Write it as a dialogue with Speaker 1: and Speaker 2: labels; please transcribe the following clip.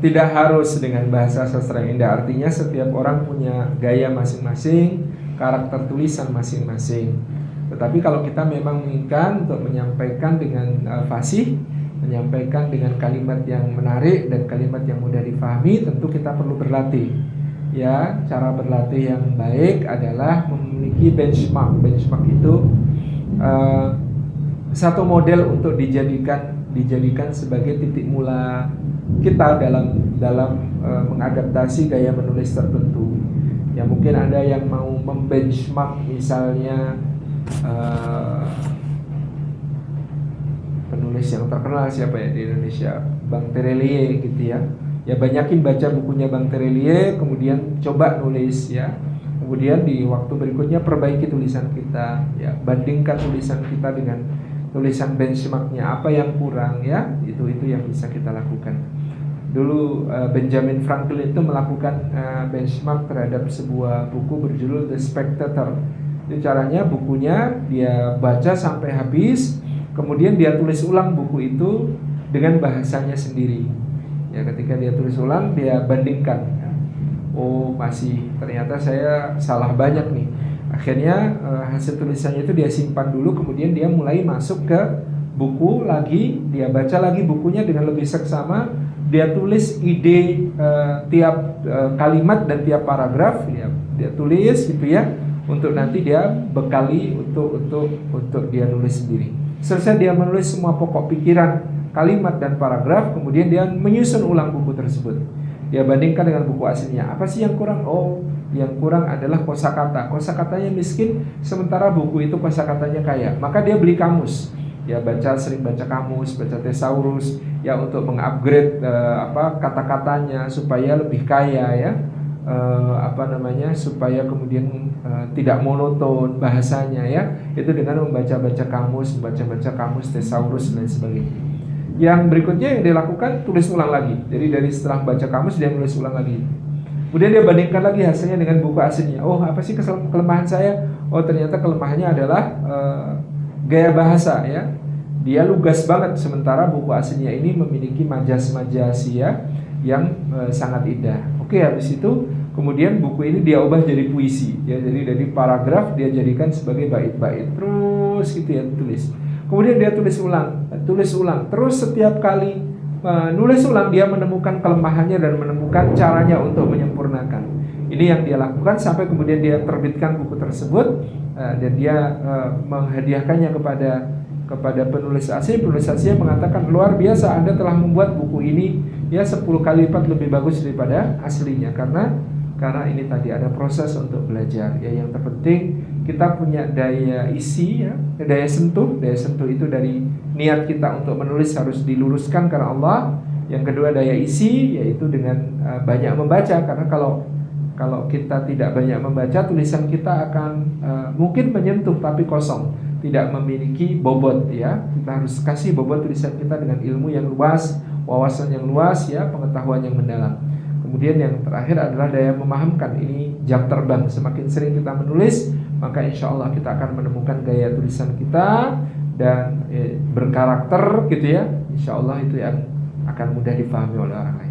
Speaker 1: Tidak harus dengan bahasa sastra yang indah. Artinya setiap orang punya gaya masing-masing, karakter tulisan masing-masing. Tetapi kalau kita memang menginginkan untuk menyampaikan dengan fasih, menyampaikan dengan kalimat yang menarik dan kalimat yang mudah difahami, tentu kita perlu berlatih. Ya, cara berlatih yang baik adalah memiliki benchmark. Benchmark itu satu model untuk dijadikan sebagai titik mula kita dalam mengadaptasi gaya menulis tertentu. Ya, mungkin ada yang mau membenchmark misalnya penulis yang terkenal siapa ya di Indonesia, Bang Terelie gitu ya. Ya, banyakin baca bukunya Bang Terelie, kemudian coba nulis ya. Kemudian di waktu berikutnya perbaiki tulisan kita ya, bandingkan tulisan kita dengan tulisan benchmarknya, apa yang kurang ya, itu yang bisa kita lakukan. Dulu Benjamin Franklin itu melakukan benchmark terhadap sebuah buku berjudul The Spectator. Itu caranya, bukunya dia baca sampai habis, kemudian dia tulis ulang buku itu dengan bahasanya sendiri. Ya, ketika dia tulis ulang, dia bandingkan. Ya. Oh, masih ternyata saya salah banyak nih. Akhirnya hasil tulisannya itu dia simpan dulu, kemudian dia mulai masuk ke buku lagi, dia baca lagi bukunya dengan lebih seksama, dia tulis ide tiap kalimat dan tiap paragraf, ya, dia tulis gitu ya, untuk nanti dia bekali untuk dia nulis sendiri. Selesai dia menulis semua pokok pikiran, kalimat dan paragraf, kemudian dia menyusun ulang buku tersebut. Dia bandingkan dengan buku aslinya. Apa sih yang kurang? Oh, yang kurang adalah kosakata. Kosakatanya miskin, sementara buku itu kosakatanya kaya. Maka dia beli kamus. Ya, sering baca kamus, baca thesaurus, ya, untuk mengupgrade kata-katanya supaya lebih kaya ya. Supaya kemudian tidak monoton bahasanya ya. Itu dengan membaca-baca kamus, thesaurus dan sebagainya. Yang berikutnya yang dia lakukan, tulis ulang lagi. Jadi dari setelah baca kamus dia nulis ulang lagi. Kemudian dia bandingkan lagi hasilnya dengan buku aslinya. Oh, apa sih kelemahan saya? Oh, ternyata kelemahannya adalah gaya bahasa ya. Dia lugas banget, sementara buku aslinya ini memiliki majas-majas ya yang sangat indah. Oke, habis itu kemudian buku ini dia ubah jadi puisi ya. Jadi dari paragraf dia jadikan sebagai bait-bait. Terus gitu ya tulis. Kemudian dia tulis ulang. Terus setiap kali nulis ulang dia menemukan kelemahannya dan menemukan caranya untuk menyempurnakan. Ini yang dia lakukan sampai kemudian dia terbitkan buku tersebut dan dia menghadiahkannya kepada penulis asli. Penulis asli mengatakan, luar biasa, Anda telah membuat buku ini ya 10 kali lipat lebih bagus daripada aslinya, karena ini tadi ada proses untuk belajar ya. Yang terpenting kita punya daya isi ya, daya sentuh itu dari niat kita untuk menulis harus diluruskan karena Allah. Yang kedua daya isi, yaitu dengan banyak membaca, karena kalau kita tidak banyak membaca, tulisan kita akan mungkin menyentuh tapi kosong, tidak memiliki bobot ya. Kita harus kasih bobot tulisan kita dengan ilmu yang luas, wawasan yang luas ya, pengetahuan yang mendalam. Kemudian yang terakhir adalah daya memahamkan. Ini jam terbang. Semakin sering kita menulis, maka insya Allah kita akan menemukan gaya tulisan kita dan berkarakter gitu ya. Insya Allah itu yang akan mudah dipahami oleh orang lain.